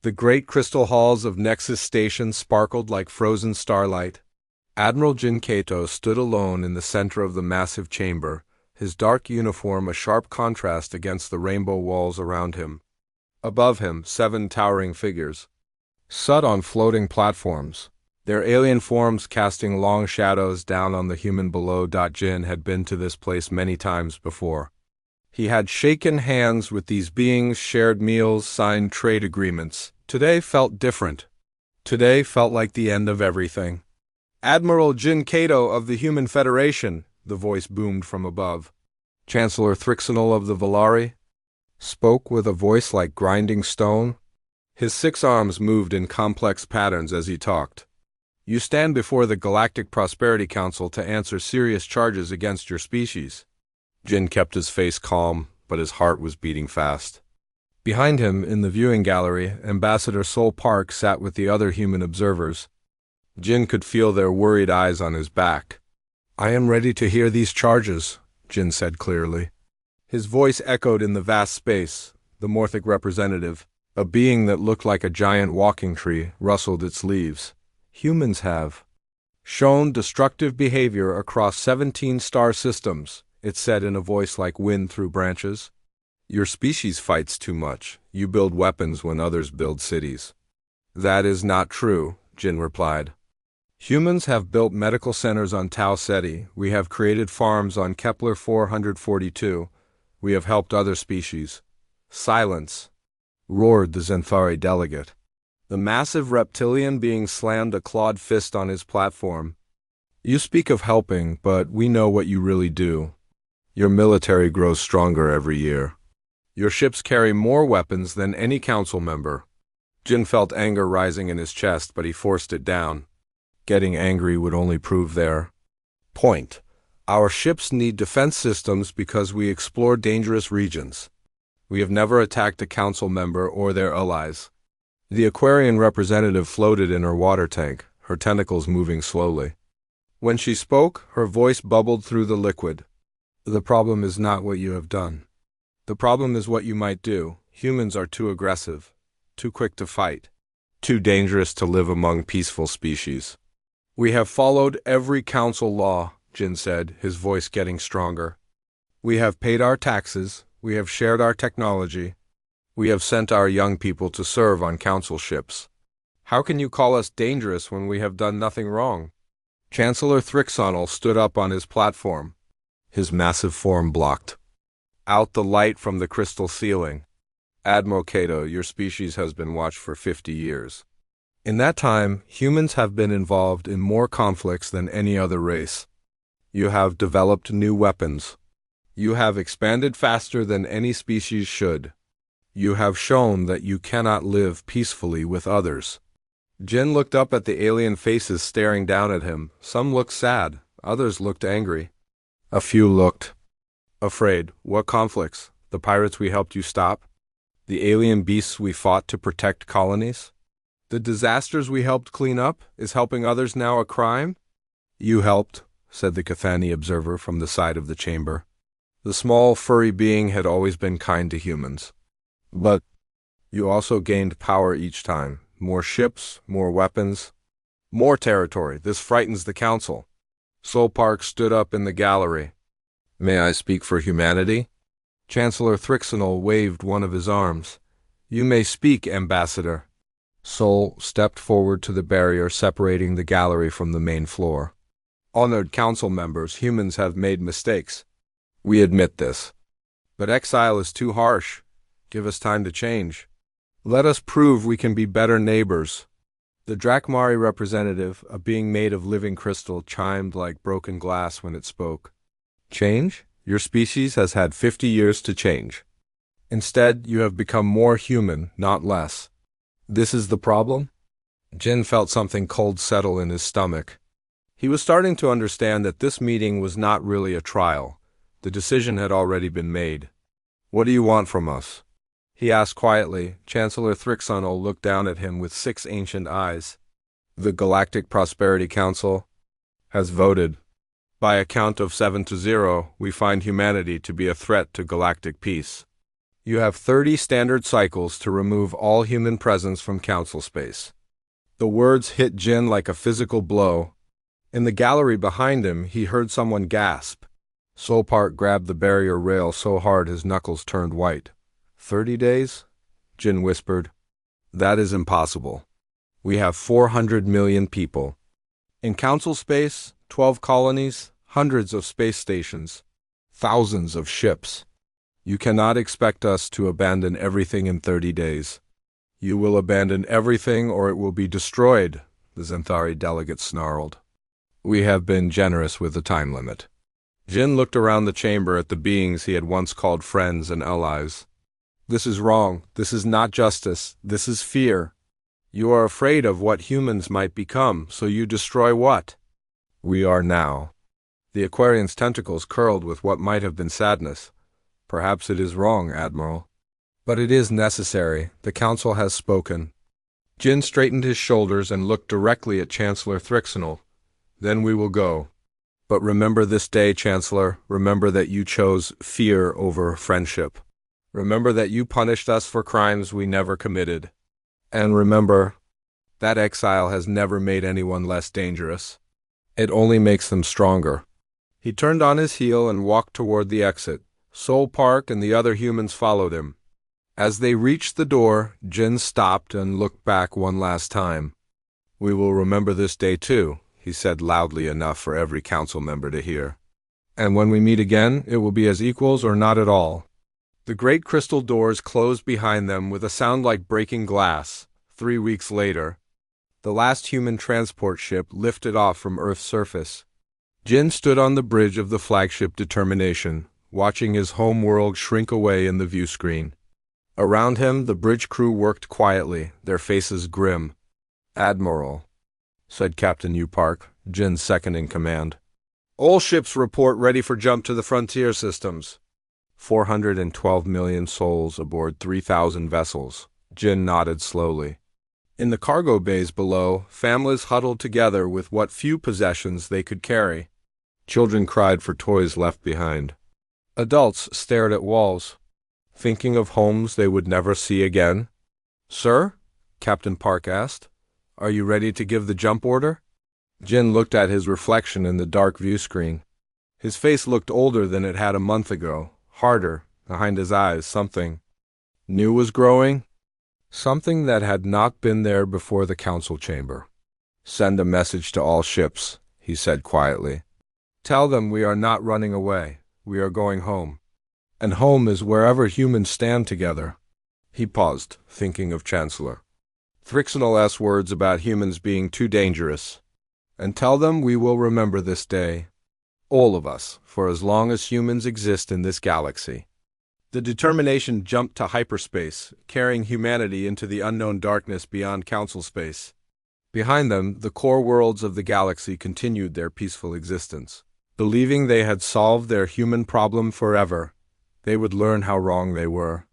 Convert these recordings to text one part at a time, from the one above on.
The great crystal halls of Nexus Station sparkled like frozen starlight. Admiral Jin Kato stood alone in the center of the massive chamber, his dark uniform a sharp contrast against the rainbow walls around him. Above him, 7 towering figures sat on floating platforms, their alien forms casting long shadows down on the human below. Jin had been to this place many times before. He had shaken hands with these beings, shared meals, signed trade agreements. Today felt different. Today felt like the end of everything. Admiral Jin Kato of the Human Federation, the voice boomed from above. Chancellor Thrixonal of the Valari spoke with a voice like grinding stone. His 6 arms moved in complex patterns as he talked. You stand before the Galactic Prosperity Council to answer serious charges against your species. Jin kept his face calm, but his heart was beating fast. Behind him, in the viewing gallery, Ambassador Sol Park sat with the other human observers. Jin could feel their worried eyes on his back. I am ready to hear these charges, Jin said clearly. His voice echoed in the vast space. The Morphic representative, a being that looked like a giant walking tree, rustled its leaves. Humans have shown destructive behavior across 17 star systems, it said in a voice like wind through branches. Your species fights too much. You build weapons when others build cities. That is not true, Jin replied. Humans have built medical centers on Tau Ceti. We have created farms on Kepler 442. We have helped other species. Silence, roared the Zenfari delegate. The massive reptilian being slammed a clawed fist on his platform. You speak of helping, but we know what you really do. Your military grows stronger every year. Your ships carry more weapons than any council member. Jin felt anger rising in his chest, but he forced it down. Getting angry would only prove their point. Our ships need defense systems because we explore dangerous regions. We have never attacked a council member or their allies. The Aquarian representative floated in her water tank, her tentacles moving slowly. When she spoke, her voice bubbled through the liquid. The problem is not what you have done. The problem is what you might do. Humans are too aggressive, too quick to fight, too dangerous to live among peaceful species. We have followed every council law, Jin said, his voice getting stronger. We have paid our taxes, we have shared our technology, we have sent our young people to serve on council ships. How can you call us dangerous when we have done nothing wrong? Chancellor Thrixonal stood up on his platform, his massive form blocked out the light from the crystal ceiling. Admiral Kato, your species has been watched for 50 years. In that time, humans have been involved in more conflicts than any other race. You have developed new weapons. You have expanded faster than any species should. You have shown that you cannot live peacefully with others. Jin looked up at the alien faces staring down at him. Some looked sad, others looked angry. A few looked afraid. What conflicts? The pirates we helped you stop? The alien beasts we fought to protect colonies? The disasters we helped clean up? Is helping others now a crime? You helped, said the Cathani observer from the side of the chamber. The small, furry being had always been kind to humans. But you also gained power each time. More ships, more weapons, more territory. This frightens the council. Sol Park stood up in the gallery. May I speak for humanity? Chancellor Thrixonal waved one of his arms. You may speak, Ambassador. Sol stepped forward to the barrier separating the gallery from the main floor. Honored council members, humans have made mistakes. We admit this. But exile is too harsh. Give us time to change. Let us prove we can be better neighbors. The Drakmari representative, a being made of living crystal, chimed like broken glass when it spoke. Change? Your species has had 50 years to change. Instead, you have become more human, not less. This is the problem? Jin felt something cold settle in his stomach. He was starting to understand that this meeting was not really a trial. The decision had already been made. What do you want from us? He asked quietly. Chancellor Thrixonal looked down at him with 6 ancient eyes. The Galactic Prosperity Council has voted. By a count of 7-0, we find humanity to be a threat to galactic peace. You have 30 standard cycles to remove all human presence from council space. The words hit Jin like a physical blow. In the gallery behind him, he heard someone gasp. Solpark grabbed the barrier rail so hard his knuckles turned white. 30 days? Jin whispered. That is impossible. We have 400 million people. In council space, 12 colonies, hundreds of space stations, thousands of ships. You cannot expect us to abandon everything in 30 days. You will abandon everything or it will be destroyed, the Zenthari delegate snarled. We have been generous with the time limit. Jin looked around the chamber at the beings he had once called friends and allies. This is wrong. This is not justice. This is fear. You are afraid of what humans might become, so you destroy what? We are now. The Aquarian's tentacles curled with what might have been sadness. Perhaps it is wrong, Admiral. But it is necessary. The Council has spoken. Jin straightened his shoulders and looked directly at Chancellor Thrixonal. Then we will go. But remember this day, Chancellor. Remember that you chose fear over friendship. Remember that you punished us for crimes we never committed. And remember, that exile has never made anyone less dangerous. It only makes them stronger. He turned on his heel and walked toward the exit. Solpark and the other humans followed him. As they reached the door, Jin stopped and looked back one last time. We will remember this day too, he said loudly enough for every council member to hear. And when we meet again, it will be as equals or not at all. The great crystal doors closed behind them with a sound like breaking glass. 3 weeks later, the last human transport ship lifted off from Earth's surface. Jin stood on the bridge of the flagship Determination, watching his home world shrink away in the view screen. Around him, the bridge crew worked quietly, their faces grim. Admiral, said Captain Upark, Jin's second in command. All ships report ready for jump to the frontier systems. 412 million souls aboard 3,000 vessels. Jin nodded slowly. In the cargo bays below, families huddled together with what few possessions they could carry. Children cried for toys left behind. Adults stared at walls, thinking of homes they would never see again. Sir? Captain Park asked. Are you ready to give the jump order? Jin looked at his reflection in the dark view screen. His face looked older than it had a month ago, harder, behind his eyes something new was growing, something that had not been there before the council chamber. Send a message to all ships, he said quietly. Tell them we are not running away, we are going home. And home is wherever humans stand together. He paused, thinking of Chancellor Thrixonal's words about humans being too dangerous. And tell them we will remember this day. All of us, for as long as humans exist in this galaxy. The Determination jumped to hyperspace, carrying humanity into the unknown darkness beyond council space. Behind them, the core worlds of the galaxy continued their peaceful existence. Believing they had solved their human problem forever, they would learn how wrong they were.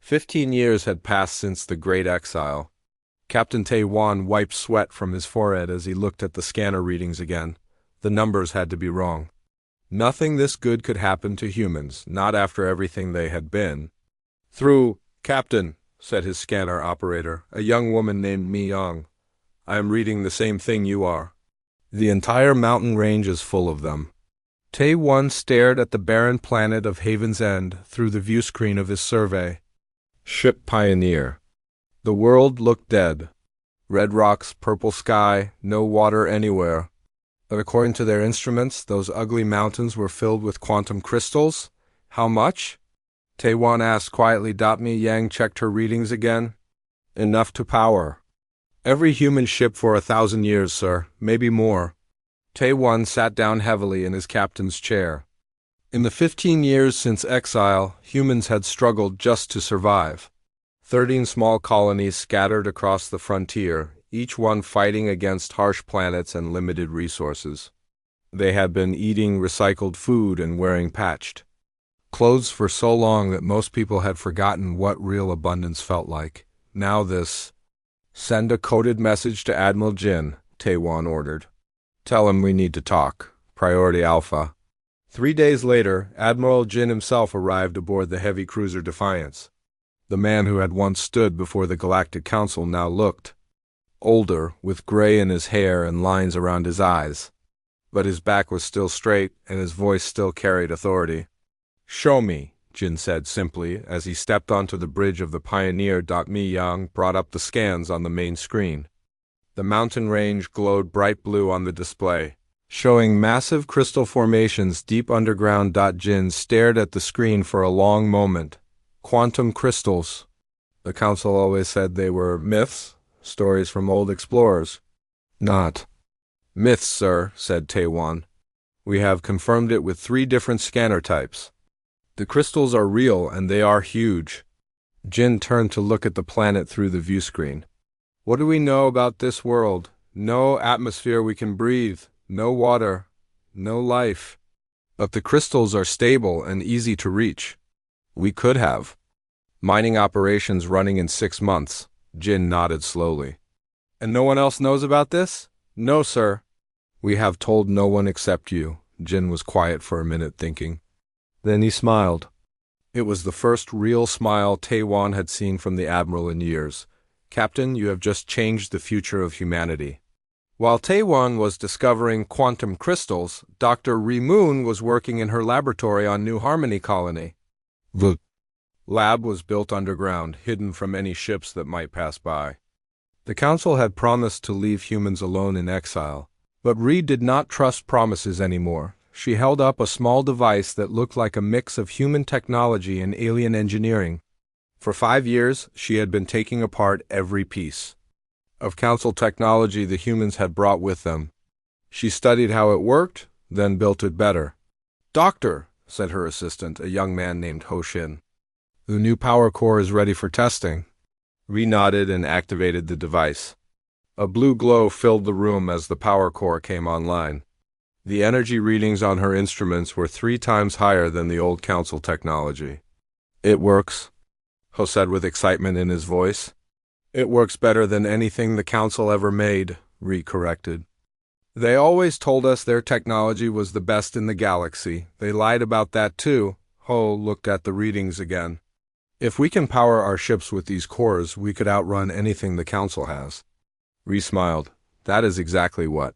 15 years had passed since the Great Exile. Captain Taiwan wiped sweat from his forehead as he looked at the scanner readings again. The numbers had to be wrong. Nothing this good could happen to humans, not after everything they had been. Through, Captain, said his scanner operator, a young woman named Mi Young. I am reading the same thing you are. The entire mountain range is full of them. Taiwan stared at the barren planet of Haven's End through the view screen of his survey. Ship Pioneer. The world looked dead. Red rocks, purple sky, no water anywhere. But according to their instruments, those ugly mountains were filled with quantum crystals. How much? Taiwan asked quietly. Mi Yang checked her readings again. Enough to power every human ship for 1,000 years, sir, maybe more. Taiwan sat down heavily in his captain's chair. In the 15 years since exile, humans had struggled just to survive. 13 small colonies scattered across the frontier, each one fighting against harsh planets and limited resources. They had been eating recycled food and wearing patched clothes for so long that most people had forgotten what real abundance felt like. Now this. Send a coded message to Admiral Jin, Taiwan ordered. Tell him we need to talk. Priority Alpha. 3 days later, Admiral Jin himself arrived aboard the heavy cruiser Defiance. The man who had once stood before the Galactic Council now looked older, with gray in his hair and lines around his eyes. But his back was still straight, and his voice still carried authority. "Show me," Jin said simply, as he stepped onto the bridge of the Pioneer. Mi Yang brought up the scans on the main screen. The mountain range glowed bright blue on the display, showing massive crystal formations deep underground. Jin stared at the screen for a long moment. Quantum crystals. The Council always said they were myths, stories from old explorers. Not myths, sir, said Taiwan. We have confirmed it with 3 different scanner types. The crystals are real and they are huge. Jin turned to look at the planet through the view screen. What do we know about this world? No atmosphere we can breathe, no water, no life. But the crystals are stable and easy to reach. We could have mining operations running in 6 months. Jin nodded slowly. And no one else knows about this? No, sir. We have told no one except you. Jin was quiet for a minute, thinking. Then he smiled. It was the first real smile Taiwan had seen from the Admiral in years. Captain, you have just changed the future of humanity. While Taiwan was discovering quantum crystals, Dr. Ri Moon was working in her laboratory on New Harmony Colony. The lab was built underground, hidden from any ships that might pass by. The Council had promised to leave humans alone in exile, but Ri did not trust promises anymore. She held up a small device that looked like a mix of human technology and alien engineering. For 5 years, she had been taking apart every piece of Council technology the humans had brought with them. She studied how it worked, then built it better. "Doctor," said her assistant, a young man named Ho Shin. "The new power core is ready for testing." Ri nodded and activated the device. A blue glow filled the room as the power core came online. The energy readings on her instruments were 3 times higher than the old Council technology. "It works," Ho said with excitement in his voice. "It works better than anything the Council ever made," Ri corrected. "They always told us their technology was the best in the galaxy. They lied about that too." Ho looked at the readings again. "If we can power our ships with these cores, we could outrun anything the Council has." Ri smiled. "That is exactly what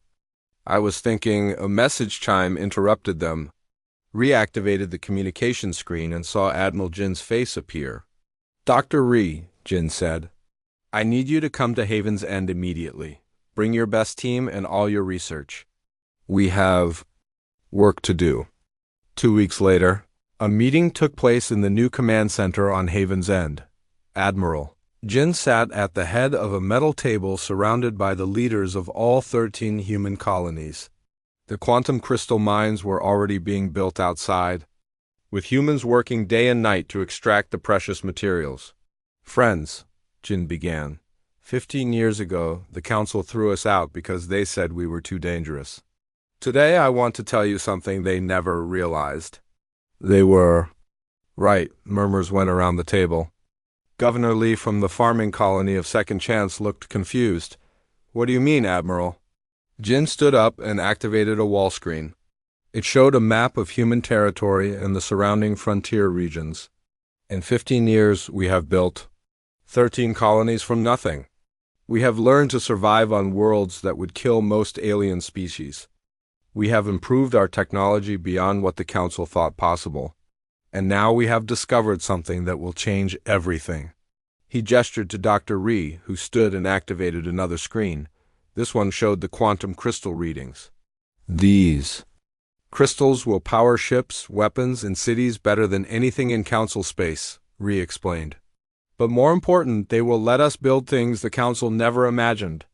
I was thinking." A message chime interrupted them. Ri activated the communication screen and saw Admiral Jin's face appear. "Dr. Ri," Jin said, "I need you to come to Haven's End immediately. Bring your best team and all your research. We have work to do." 2 weeks later, a meeting took place in the new command center on Haven's End. Admiral Jin sat at the head of a metal table surrounded by the leaders of all 13 human colonies. The quantum crystal mines were already being built outside, with humans working day and night to extract the precious materials. "Friends," Jin began, 15 years ago, the Council threw us out because they said we were too dangerous. Today I want to tell you something they never realized. They were right." Murmurs went around the table. Governor Lee from the farming colony of Second Chance looked confused. "What do you mean, Admiral?" Jin stood up and activated a wall screen. It showed a map of human territory and the surrounding frontier regions. "In 15 years, we have built 13 colonies from nothing. We have learned to survive on worlds that would kill most alien species. We have improved our technology beyond what the Council thought possible. And now we have discovered something that will change everything." He gestured to Dr. Ri, who stood and activated another screen. This one showed the quantum crystal readings. "These crystals will power ships, weapons, and cities better than anything in Council space," Ri explained. "But more important, they will let us build things the Council never imagined."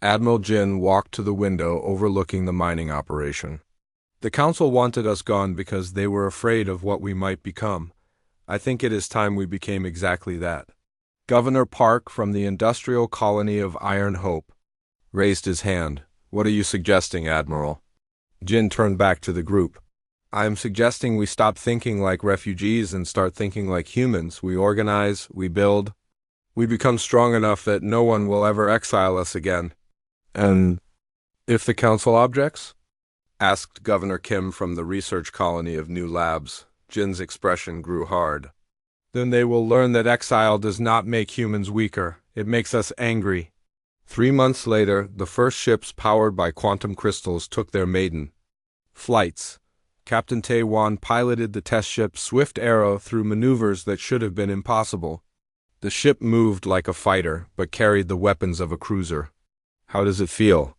Admiral Jin walked to the window overlooking the mining operation. "The Council wanted us gone because they were afraid of what we might become. I think it is time we became exactly that." Governor Park from the industrial colony of Iron Hope raised his hand. "What are you suggesting, Admiral?" Jin turned back to the group. "I am suggesting we stop thinking like refugees and start thinking like humans. We organize, we build. We become strong enough that no one will ever exile us again." "And if the Council objects?" asked Governor Kim from the research colony of New Labs. Jin's expression grew hard. Then they will learn that exile does not make humans weaker. It makes us angry. 3 months later, the first ships powered by quantum crystals took their maiden flights. Captain Tae-Wan piloted the test ship Swift Arrow through maneuvers that should have been impossible. The ship moved like a fighter, but carried the weapons of a cruiser. How does it feel?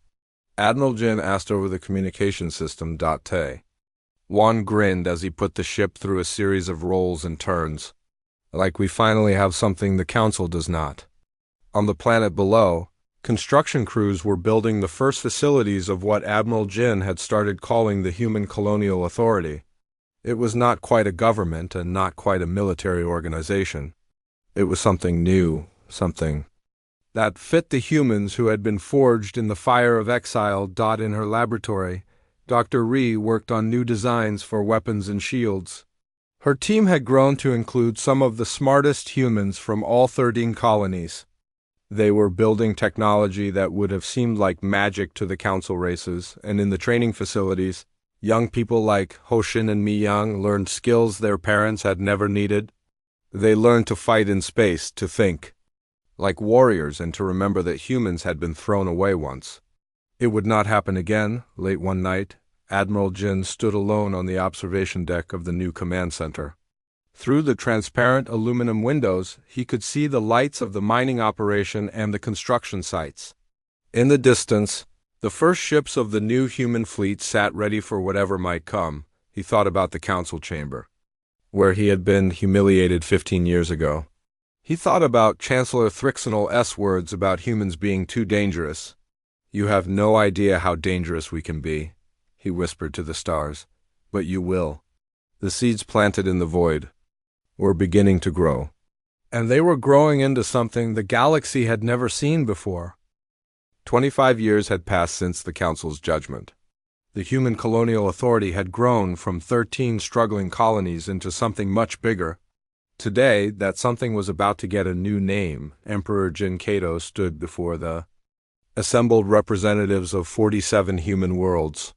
Admiral Jin asked over the communication system. Tae-Wan grinned as he put the ship through a series of rolls and turns. Like we finally have something the Council does not. On the planet below, construction crews were building the first facilities of what Admiral Jin had started calling the Human Colonial Authority. It was not quite a government and not quite a military organization. It was something new, something that fit the humans who had been forged in the fire of exile. In her laboratory, Dr. Ri worked on new designs for weapons and shields. Her team had grown to include some of the smartest humans from all 13 colonies. They were building technology that would have seemed like magic to the council races, and in the training facilities, young people like Hoshin and Mi-young learned skills their parents had never needed. They learned to fight in space, to think like warriors, and to remember that humans had been thrown away once. It would not happen again. Late one night, Admiral Jin stood alone on the observation deck of the new command center. Through the transparent aluminum windows, he could see the lights of the mining operation and the construction sites. In the distance, the first ships of the new human fleet sat ready for whatever might come. He thought about the council chamber, where he had been humiliated 15 years ago. He thought about Chancellor Thrixonal's words about humans being too dangerous. "You have no idea how dangerous we can be," he whispered to the stars. "But you will." The seeds planted in the void were beginning to grow. And they were growing into something the galaxy had never seen before. 25 years had passed since the Council's judgment. The Human Colonial Authority had grown from 13 struggling colonies into something much bigger. Today, that something was about to get a new name. Emperor Jin Kato stood before the assembled representatives of 47 human worlds.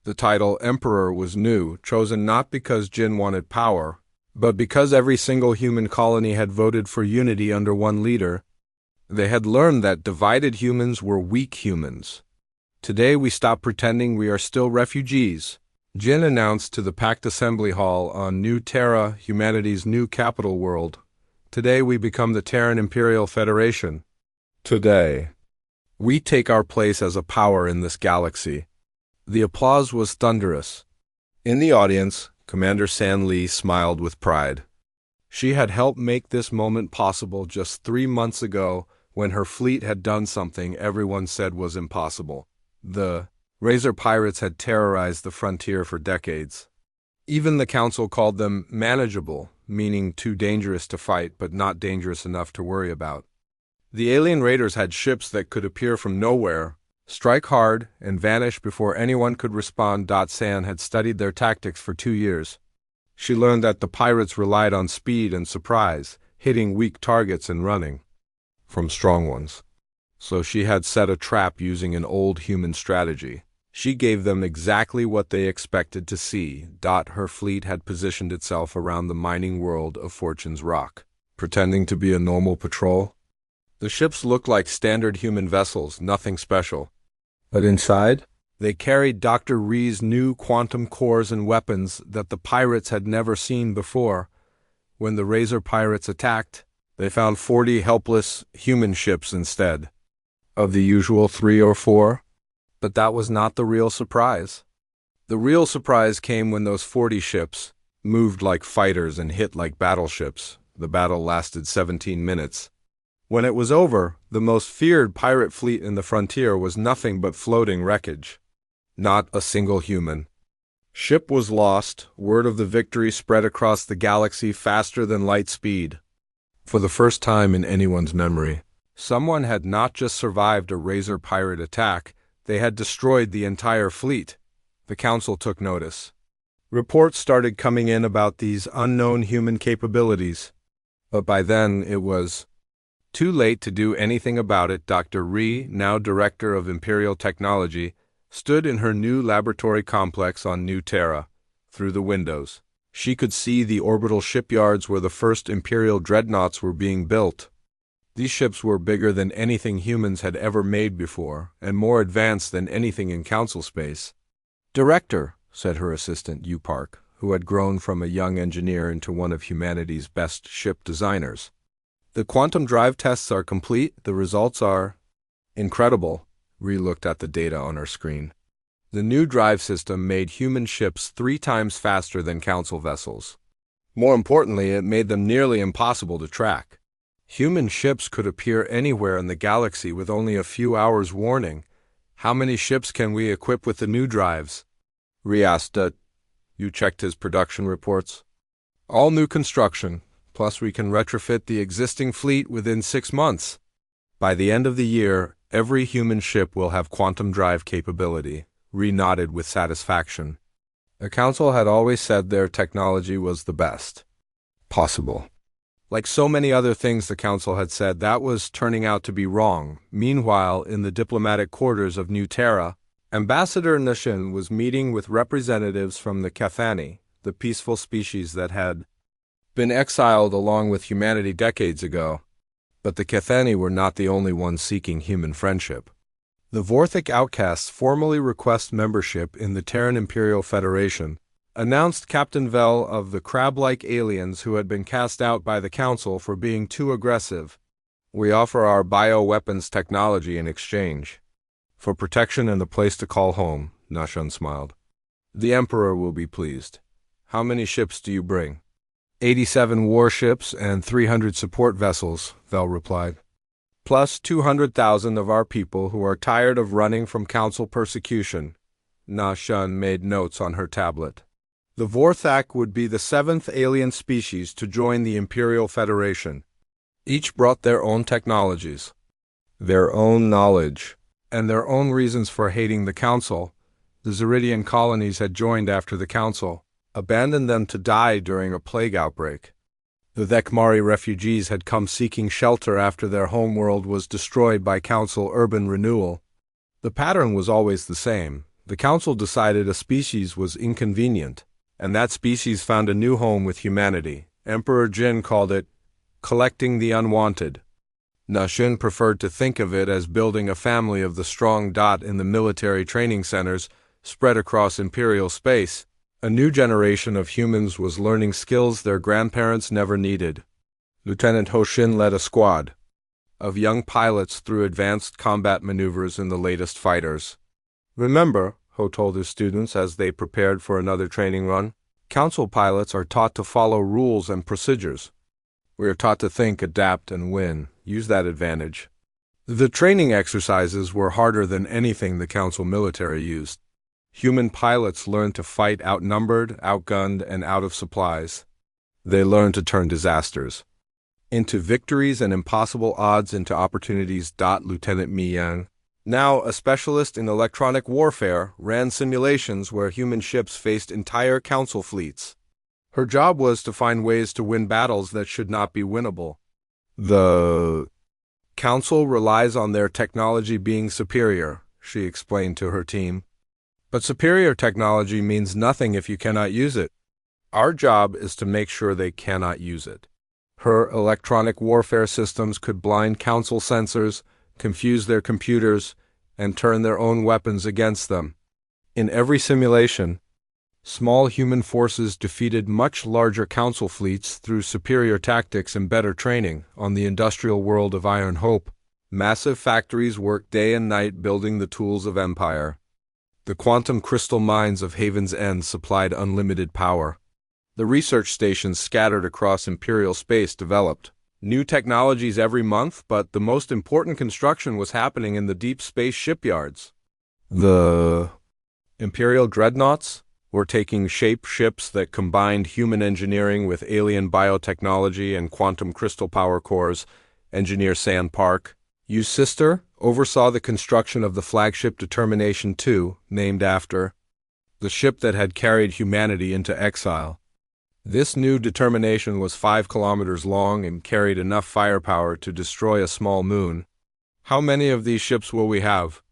The title Emperor was new, chosen not because Jin wanted power, but because every single human colony had voted for unity under one leader. They had learned that divided humans were weak humans. "Today we stop pretending we are still refugees," Jin announced to the packed assembly hall on New Terra, humanity's new capital world. "Today we become the Terran Imperial Federation. Today we take our place as a power in this galaxy." The applause was thunderous. In the audience, Commander San Li smiled with pride. She had helped make this moment possible just 3 months ago when her fleet had done something everyone said was impossible. The Razor Pirates had terrorized the frontier for decades. Even the Council called them manageable, meaning too dangerous to fight but not dangerous enough to worry about. The alien raiders had ships that could appear from nowhere, strike hard, and vanish before anyone could respond. San had studied their tactics for 2 years. She learned that the pirates relied on speed and surprise, hitting weak targets and running from strong ones. So she had set a trap using an old human strategy. She gave them exactly what they expected to see. Her fleet had positioned itself around the mining world of Fortune's Rock, pretending to be a normal patrol. The ships looked like standard human vessels, nothing special. But inside, they carried Dr. Ri's new quantum cores and weapons that the pirates had never seen before. When the Razor Pirates attacked, they found 40 helpless human ships instead of the usual 3 or 4. But that was not the real surprise. The real surprise came when those 40 ships moved like fighters and hit like battleships. The battle lasted 17 minutes. When it was over, the most feared pirate fleet in the frontier was nothing but floating wreckage. Not a single human ship was lost. Word of the victory spread across the galaxy faster than light speed. For the first time in anyone's memory, someone had not just survived a Razor pirate attack, they had destroyed the entire fleet. The Council took notice. Reports started coming in about these unknown human capabilities. But by then, it was too late to do anything about it. Dr. Ri, now Director of Imperial Technology, stood in her new laboratory complex on New Terra. Through the windows, she could see the orbital shipyards where the first Imperial dreadnoughts were being built. These ships were bigger than anything humans had ever made before, and more advanced than anything in Council space. "Director," said her assistant, U Park, who had grown from a young engineer into one of humanity's best ship designers. "The quantum drive tests are complete. The results are incredible." Ree looked at the data on her screen. The new drive system made human ships 3 times faster than Council vessels. More importantly, it made them nearly impossible to track. Human ships could appear anywhere in the galaxy with only a few hours' warning. "How many ships can we equip with the new drives?" Ree asked. You checked his production reports? "All new construction, plus we can retrofit the existing fleet within 6 months. By the end of the year, every human ship will have quantum drive capability." Ree nodded with satisfaction. The Council had always said their technology was the best possible. Like so many other things the Council had said, that was turning out to be wrong. Meanwhile, in the diplomatic quarters of New Terra, Ambassador Nashin was meeting with representatives from the Cathani, the peaceful species that had been exiled along with humanity decades ago. But the Cathani were not the only ones seeking human friendship. The Vorthic outcasts formally request membership in the Terran Imperial Federation, announced Captain Vel of the crab-like aliens who had been cast out by the Council for being too aggressive. "We offer our bioweapons technology in exchange for protection and a place to call home," Nashun smiled. "The Emperor will be pleased. How many ships do you bring?" 87 warships and 300 support vessels, Vel replied. "Plus 200,000 of our people who are tired of running from Council persecution." Nashun made notes on her tablet. The Vorthak would be the 7th alien species to join the Imperial Federation. Each brought their own technologies, their own knowledge, and their own reasons for hating the Council. The Zeridian colonies had joined after the Council abandoned them to die during a plague outbreak. The Vekmari refugees had come seeking shelter after their homeworld was destroyed by Council urban renewal. The pattern was always the same. The Council decided a species was inconvenient, and that species found a new home with humanity. Emperor Jin called it collecting the unwanted. Nashun preferred to think of it as building a family of the strong dot in the military training centers spread across Imperial space. A new generation of humans was learning skills their grandparents never needed. Lieutenant Hoshin led a squad of young pilots through advanced combat maneuvers in the latest fighters. "Remember," Ho told his students as they prepared for another training run, "Council pilots are taught to follow rules and procedures. We are taught to think, adapt, and win. Use that advantage." The training exercises were harder than anything the Council military used. Human pilots learned to fight outnumbered, outgunned, and out of supplies. They learned to turn disasters into victories and impossible odds into opportunities. Lieutenant Mi Yang, now a specialist in electronic warfare, ran simulations where human ships faced entire Council fleets. Her job was to find ways to win battles that should not be winnable. "The Council relies on their technology being superior," she explained to her team. "But superior technology means nothing if you cannot use it. Our job is to make sure they cannot use it." Her electronic warfare systems could blind Council sensors, confuse their computers, and turn their own weapons against them. In every simulation, small human forces defeated much larger Council fleets through superior tactics and better training. On the industrial world of Iron Hope, massive factories worked day and night building the tools of empire. The quantum crystal mines of Haven's End supplied unlimited power. The research stations scattered across Imperial space developed new technologies every month, but the most important construction was happening in the deep space shipyards. The Imperial dreadnoughts were taking shape, ships that combined human engineering with alien biotechnology and quantum crystal power cores. Engineer San Park, Yu's sister, oversaw the construction of the flagship Determination II, named after the ship that had carried humanity into exile. This new Determination was 5 kilometers long and carried enough firepower to destroy a small moon. "How many of these ships will we have?"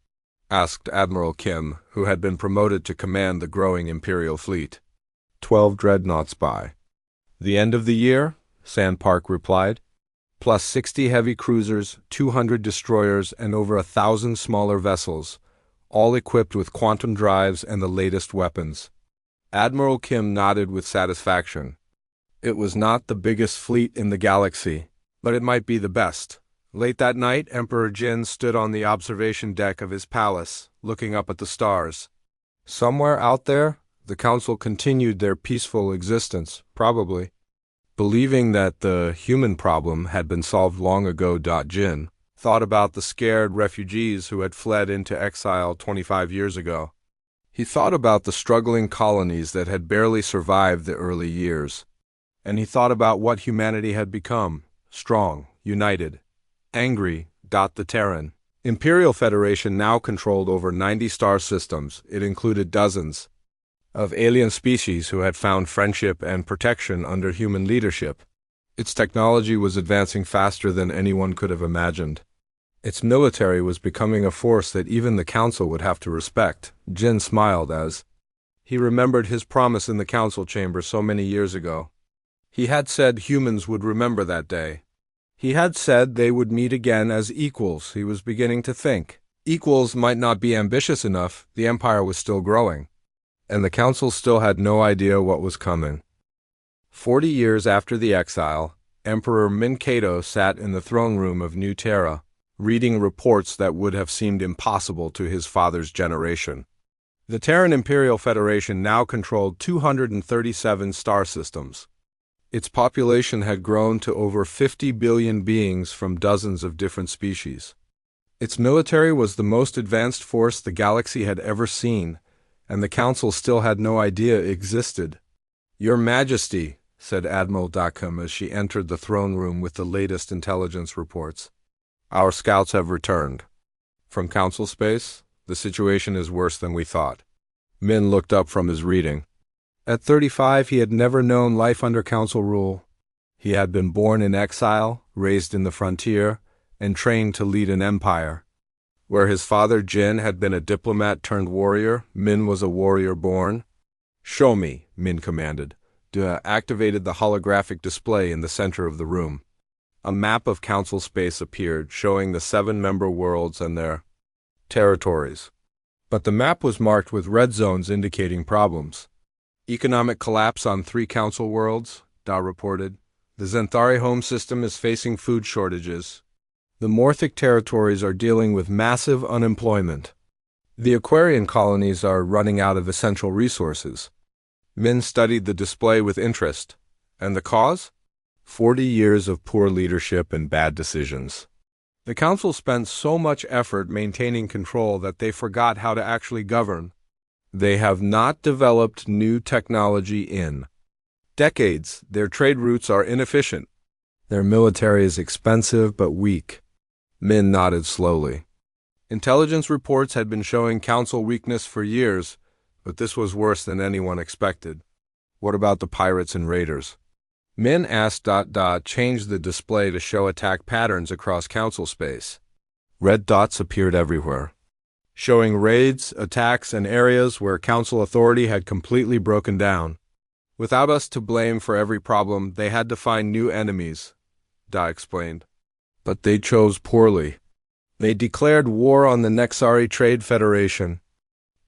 asked Admiral Kim, who had been promoted to command the growing Imperial fleet. 12 dreadnoughts by the end of the year, Sandpark replied, plus 60 heavy cruisers, 200 destroyers, and over 1,000 smaller vessels, all equipped with quantum drives and the latest weapons. Admiral Kim nodded with satisfaction. It was not the biggest fleet in the galaxy, but it might be the best. Late that night, Emperor Jin stood on the observation deck of his palace, looking up at the stars. Somewhere out there, the Council continued their peaceful existence, probably. Believing that the human problem had been solved long ago, Jin thought about the scared refugees who had fled into exile 25 years ago. He thought about the struggling colonies that had barely survived the early years. And he thought about what humanity had become, strong, united, angry. The Terran Imperial Federation now controlled over 90 star systems. It included dozens of alien species who had found friendship and protection under human leadership. Its technology was advancing faster than anyone could have imagined. Its military was becoming a force that even the Council would have to respect. Jin smiled as he remembered his promise in the Council chamber so many years ago. He had said humans would remember that day. He had said they would meet again as equals. He was beginning to think. Equals might not be ambitious enough. The Empire was still growing. And the Council still had no idea what was coming. 40 years after the exile, Emperor Minkato sat in the throne room of New Terra, reading reports that would have seemed impossible to his father's generation. The Terran Imperial Federation now controlled 237 star systems. Its population had grown to over 50 billion beings from dozens of different species. Its military was the most advanced force the galaxy had ever seen, and the Council still had no idea it existed. "Your Majesty," said Admiral Dakum as she entered the throne room with the latest intelligence reports. "Our scouts have returned. From Council space, the situation is worse than we thought." Min looked up from his reading. At 35, he had never known life under Council rule. He had been born in exile, raised in the frontier, and trained to lead an empire. Where his father Jin had been a diplomat turned warrior, Min was a warrior born. "Show me," Min commanded. Dua activated the holographic display in the center of the room. A map of Council space appeared, showing the 7-member worlds and their territories. But the map was marked with red zones indicating problems. "Economic collapse on 3 Council worlds," Da reported. "The Zenthari home system is facing food shortages. The Morthic territories are dealing with massive unemployment. The Aquarian colonies are running out of essential resources." Min studied the display with interest. And the cause? 40 years of poor leadership and bad decisions. The Council spent so much effort maintaining control that they forgot how to actually govern. They have not developed new technology in decades. Their trade routes are inefficient. Their military is expensive but weak. Min nodded slowly. Intelligence reports had been showing Council weakness for years, but this was worse than anyone expected. What about the pirates and raiders? Min asked. Changed the display to show attack patterns across Council space. Red dots appeared everywhere, showing raids, attacks, and areas where Council authority had completely broken down. "Without us to blame for every problem, they had to find new enemies," Da explained. "But they chose poorly. They declared war on the Nexari Trade Federation,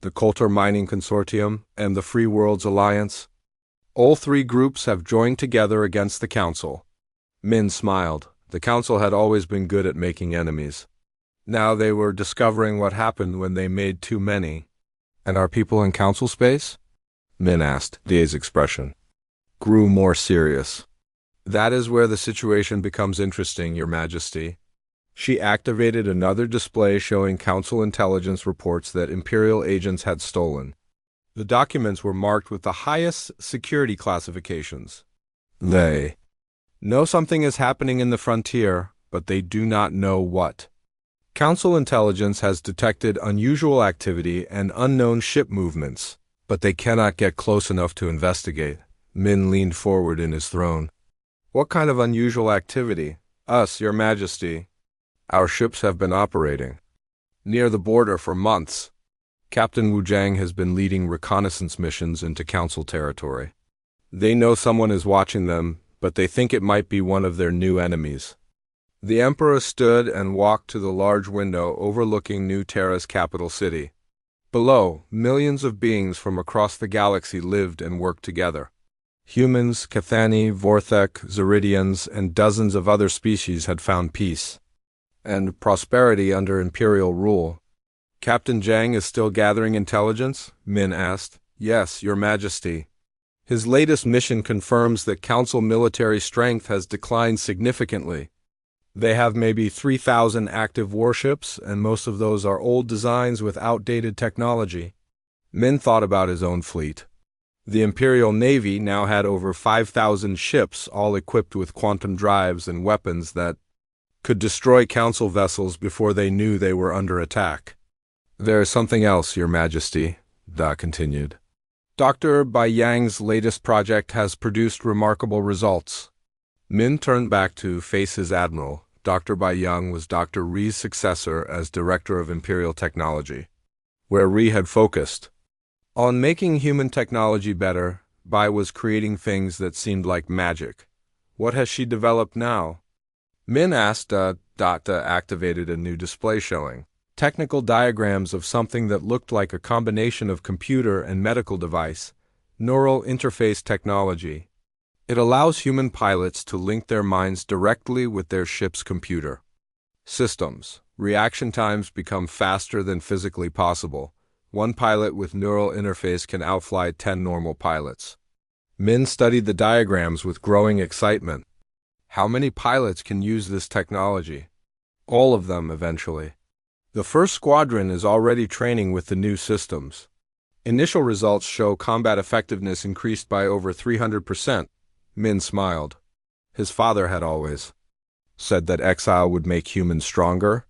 the Coulter Mining Consortium, and the Free Worlds Alliance. All 3 groups have joined together against the Council." Min smiled. The Council had always been good at making enemies. Now they were discovering what happened when they made too many. "And are people in Council space?" Min asked. Da's expression grew more serious. "That is where the situation becomes interesting, Your Majesty." She activated another display showing Council intelligence reports that Imperial agents had stolen. The documents were marked with the highest security classifications. They know something is happening in the frontier, but they do not know what. Council intelligence has detected unusual activity and unknown ship movements, but they cannot get close enough to investigate. Min leaned forward in his throne. "What kind of unusual activity?" "Us, Your Majesty. Our ships have been operating." near the border for months. Captain Wu Jiang has been leading reconnaissance missions into Council territory. They know someone is watching them, but they think it might be one of their new enemies. The Emperor stood and walked to the large window overlooking New Terra's capital city. Below, millions of beings from across the galaxy lived and worked together. Humans, Cathani, Vorthek, Zeridians, and dozens of other species had found peace and prosperity under Imperial rule. Captain Jiang is still gathering intelligence? Min asked. Yes, Your Majesty. His latest mission confirms that Council military strength has declined significantly. They have maybe 3,000 active warships, and most of those are old designs with outdated technology. Min thought about his own fleet. The Imperial Navy now had over 5,000 ships, all equipped with quantum drives and weapons that could destroy Council vessels before they knew they were under attack. There is something else, Your Majesty, Da continued. Dr. Bai Yang's latest project has produced remarkable results. Min turned back to face his admiral. Dr. Bai Yang was Dr. Ri's successor as Director of Imperial Technology, where Ri had focused on making human technology better. Bai was creating things that seemed like magic. What has she developed now? Min asked. Data activated a new display showing technical diagrams of something that looked like a combination of computer and medical device, neural interface technology. It allows human pilots to link their minds directly with their ship's computer systems. Reaction times become faster than physically possible. One pilot with neural interface can outfly 10 normal pilots. Min studied the diagrams with growing excitement. How many pilots can use this technology? All of them, eventually. The first squadron is already training with the new systems. Initial results show combat effectiveness increased by over 300%. Min smiled. His father had always said that exile would make humans stronger.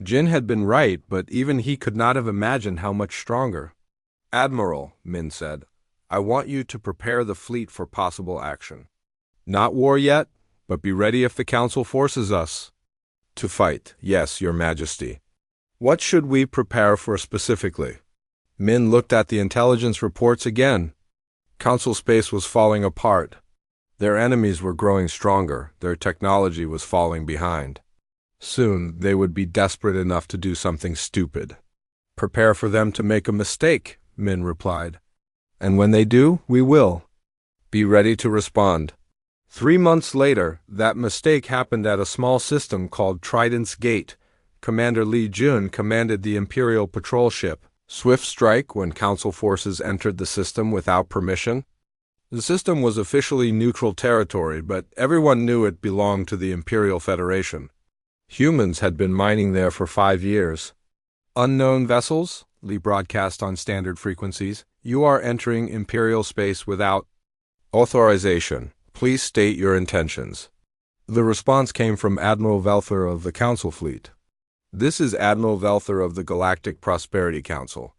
Jin had been right, but even he could not have imagined how much stronger. Admiral, Min said, I want you to prepare the fleet for possible action. Not war yet, but be ready if the Council forces us to fight. Yes, Your Majesty. What should we prepare for specifically? Min looked at the intelligence reports again. Council space was falling apart. Their enemies were growing stronger. Their technology was falling behind. Soon, they would be desperate enough to do something stupid. Prepare for them to make a mistake, Min replied. And when they do, we will be ready to respond. 3 months later, that mistake happened at a small system called Trident's Gate. Commander Li Jun commanded the Imperial patrol ship. Swift strike when Council forces entered the system without permission. The system was officially neutral territory, but everyone knew it belonged to the Imperial Federation. Humans had been mining there for 5 years. Unknown vessels, Li broadcast on standard frequencies. You are entering Imperial space without authorization. Please state your intentions. The response came from Admiral Velther of the Council Fleet. This is Admiral Velther of the Galactic Prosperity Council.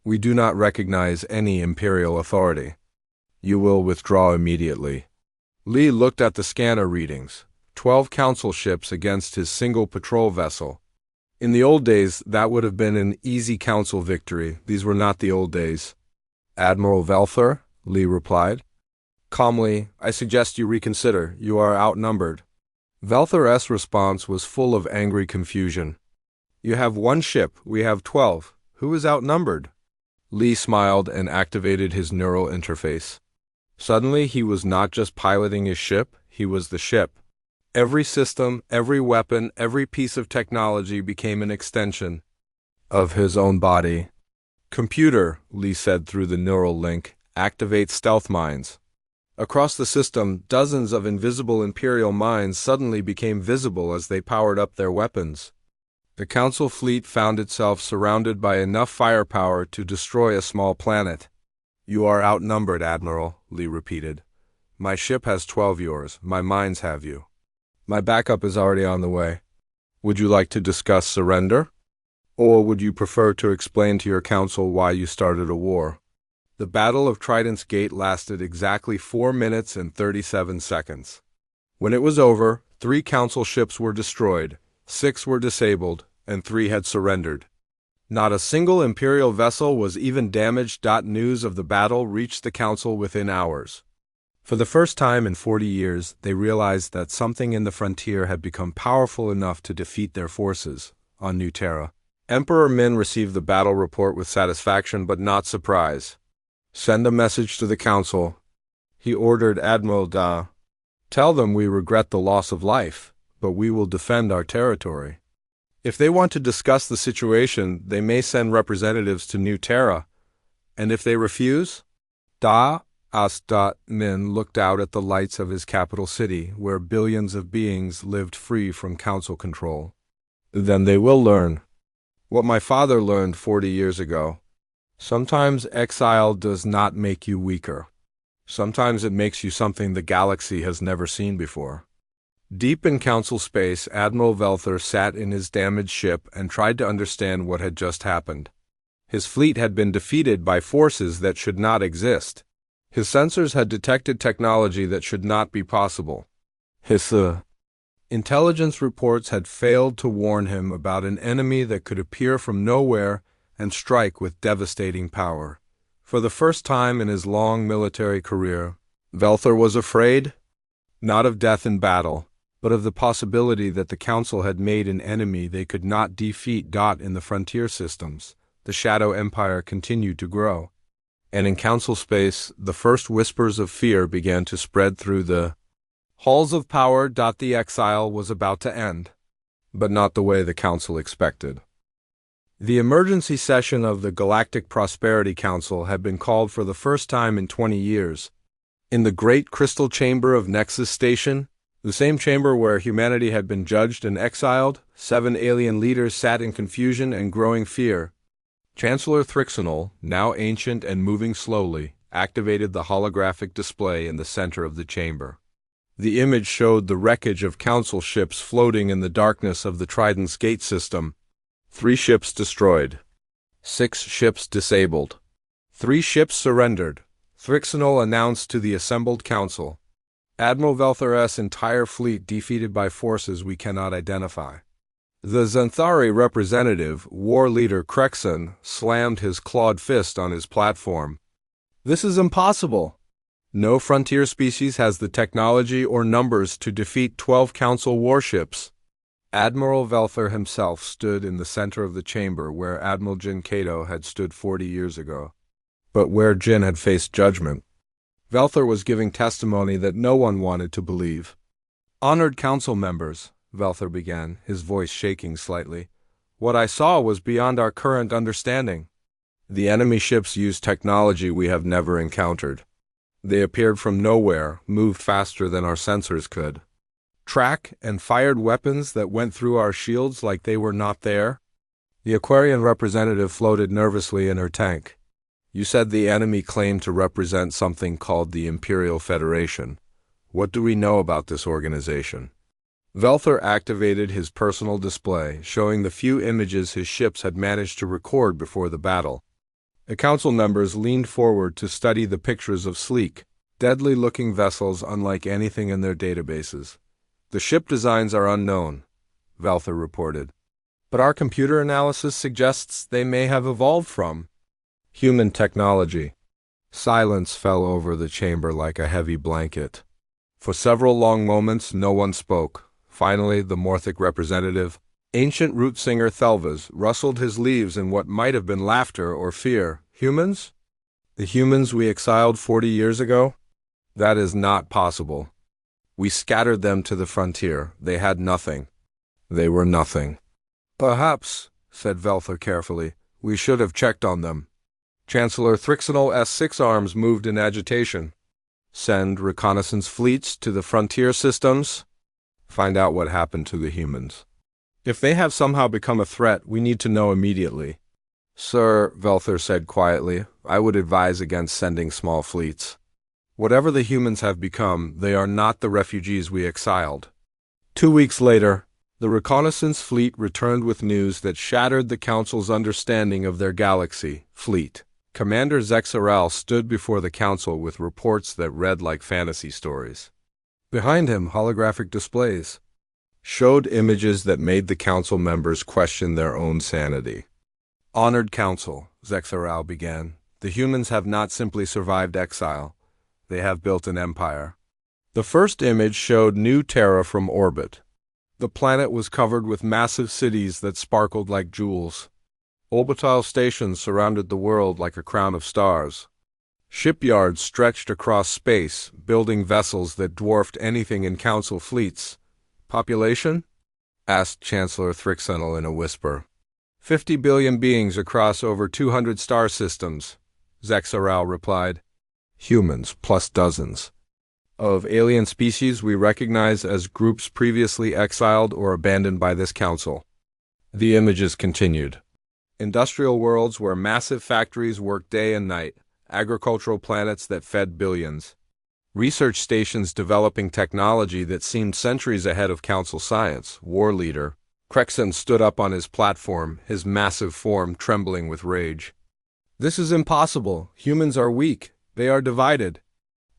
We do not recognize any Imperial authority. You will withdraw immediately. Li looked at the scanner readings. 12 Council ships against his single patrol vessel. In the old days, that would have been an easy Council victory. These were not the old days. Admiral Velther, Li replied. Calmly, I suggest you reconsider. You are outnumbered. Velther's response was full of angry confusion. You have 1 ship, we have 12. Who is outnumbered? Li smiled and activated his neural interface. Suddenly, he was not just piloting his ship, he was the ship. Every system, every weapon, every piece of technology became an extension of his own body. Computer, Li said through the neural link, activate stealth mines. Across the system, dozens of invisible Imperial mines suddenly became visible as they powered up their weapons. The Council fleet found itself surrounded by enough firepower to destroy a small planet. You are outnumbered, Admiral, Li repeated. My ship has 12 yours, my mines have you. My backup is already on the way. Would you like to discuss surrender? Or would you prefer to explain to your Council why you started a war? The Battle of Trident's Gate lasted exactly 4 minutes and 37 seconds. When it was over, 3 Council ships were destroyed, 6 were disabled, and 3 had surrendered. Not a single Imperial vessel was even damaged. News of the battle reached the Council within hours. For the first time in 40 years, they realized that something in the frontier had become powerful enough to defeat their forces on New Terra. Emperor Min received the battle report with satisfaction but not surprise. "Send a message to the Council," he ordered Admiral Da. "Tell them we regret the loss of life, but we will defend our territory. If they want to discuss the situation, they may send representatives to New Terra, and if they refuse?" Da Min looked out at the lights of his capital city, where billions of beings lived free from council control. "Then they will learn what my father learned 40 years ago. Sometimes exile does not make you weaker. Sometimes it makes you something the galaxy has never seen before." Deep in council space, Admiral Velther sat in his damaged ship and tried to understand what had just happened. His fleet had been defeated by forces that should not exist. His sensors had detected technology that should not be possible. His intelligence reports had failed to warn him about an enemy that could appear from nowhere and strike with devastating power. For the first time in his long military career, Velther was afraid, not of death in battle, but of the possibility that the Council had made an enemy they could not defeat. In the frontier systems, the Shadow Empire continued to grow. And in council space, the first whispers of fear began to spread through the halls of power. The exile was about to end, but not the way the council expected. The emergency session of the Galactic Prosperity Council had been called for the first time in 20 years. In the Great Crystal Chamber of Nexus Station, the same chamber where humanity had been judged and exiled, 7 alien leaders sat in confusion and growing fear. Chancellor Thrixonol, now ancient and moving slowly, activated the holographic display in the center of the chamber. The image showed the wreckage of council ships floating in the darkness of the Trident's gate system. 3 ships destroyed. 6 ships disabled. 3 ships surrendered, Thrixonol announced to the assembled council. Admiral Velther's entire fleet defeated by forces we cannot identify. The Xanthari representative, war leader Krexon, slammed his clawed fist on his platform. "This is impossible. No frontier species has the technology or numbers to defeat 12 council warships." Admiral Velther himself stood in the center of the chamber where Admiral Jin Kato had stood 40 years ago, but where Jin had faced judgment. Velther was giving testimony that no one wanted to believe. "Honored council members," Velther began, his voice shaking slightly, "what I saw was beyond our current understanding. The enemy ships used technology we have never encountered. They appeared from nowhere, moved faster than our sensors could. Track and fired weapons that went through our shields like they were not there." The Aquarian representative floated nervously in her tank. "You said the enemy claimed to represent something called the Imperial Federation. What do we know about this organization?" Velther activated his personal display, showing the few images his ships had managed to record before the battle. The council members leaned forward to study the pictures of sleek, deadly-looking vessels unlike anything in their databases. "The ship designs are unknown," Velther reported, "but our computer analysis suggests they may have evolved from human technology." Silence fell over the chamber like a heavy blanket. For several long moments, no one spoke. Finally, the Morthic representative, ancient root singer Thelvas, rustled his leaves in what might have been laughter or fear. "Humans? The humans we exiled 40 years ago? That is not possible. We scattered them to the frontier. They had nothing. They were nothing." "Perhaps," said Velther carefully, "we should have checked on them." Chancellor Thrixonol's 6 arms moved in agitation. "Send reconnaissance fleets to the frontier systems. Find out what happened to the humans. If they have somehow become a threat, we need to know immediately." "Sir," Velther said quietly, "I would advise against sending small fleets. Whatever the humans have become, they are not the refugees we exiled." 2 weeks later, the reconnaissance fleet returned with news that shattered the Council's understanding of their galaxy fleet. Commander Zexaral stood before the Council with reports that read like fantasy stories. Behind him, holographic displays showed images that made the Council members question their own sanity. Honored Council, Zexarao began. The humans have not simply survived exile. They have built an empire. The first image showed New Terra from orbit. The planet was covered with massive cities that sparkled like jewels. Orbital stations surrounded the world like a crown of stars. Shipyards stretched across space, building vessels that dwarfed anything in Council fleets. Population? Asked Chancellor Thrixenel in a whisper. 50 billion beings across over 200 star systems, Zexarao replied. Humans, plus dozens. Of alien species we recognize as groups previously exiled or abandoned by this council. The images continued. Industrial worlds where massive factories worked day and night, agricultural planets that fed billions. Research stations developing technology that seemed centuries ahead of council science. War leader Krexen stood up on his platform, his massive form trembling with rage. This is impossible. Humans are weak. They are divided.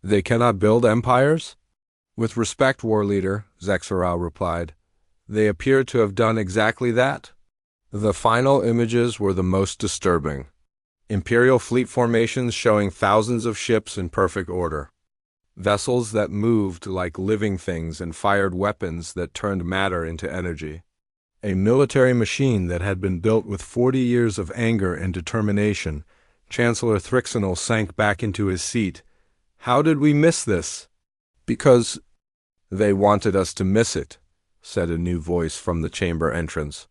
They cannot build empires? With respect, war leader, Zexarao replied. They appear to have done exactly that. The final images were the most disturbing. Imperial fleet formations showing thousands of ships in perfect order. Vessels that moved like living things and fired weapons that turned matter into energy. A military machine that had been built with 40 years of anger and determination. Chancellor Thrixenel sank back into his seat. How did we miss this? Because they wanted us to miss it, said a new voice from the chamber entrance.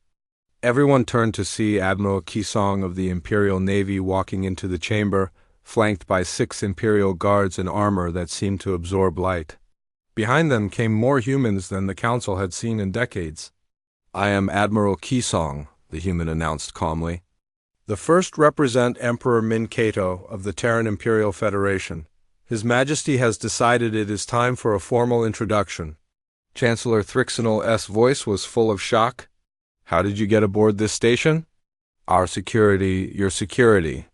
Everyone turned to see Admiral Kisong of the Imperial Navy walking into the chamber, flanked by 6 Imperial guards in armor that seemed to absorb light. Behind them came more humans than the Council had seen in decades. I am Admiral Kisong, the human announced calmly. The first represent Emperor Minkato of the Terran Imperial Federation. His Majesty has decided it is time for a formal introduction. Chancellor Thrixenel's voice was full of shock. How did you get aboard this station? Our security, your security,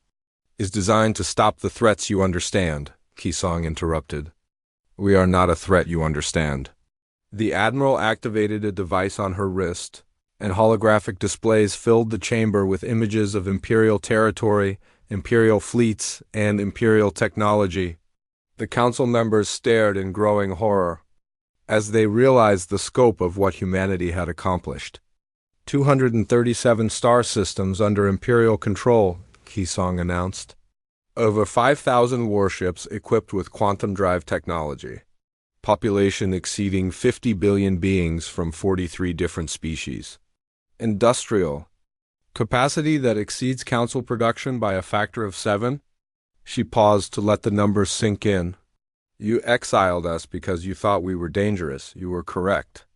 is designed to stop the threats you understand, Kisong interrupted. We are not a threat you understand. The Admiral activated a device on her wrist, and holographic displays filled the chamber with images of Imperial territory, Imperial fleets, and Imperial technology. The Council members stared in growing horror, as they realized the scope of what humanity had accomplished. 237 star systems under Imperial control, Kisong announced. Over 5,000 warships equipped with quantum drive technology. Population exceeding 50 billion beings from 43 different species. Industrial. Capacity that exceeds Council production by a factor of 7? She paused to let the numbers sink in. You exiled us because you thought we were dangerous. You were correct.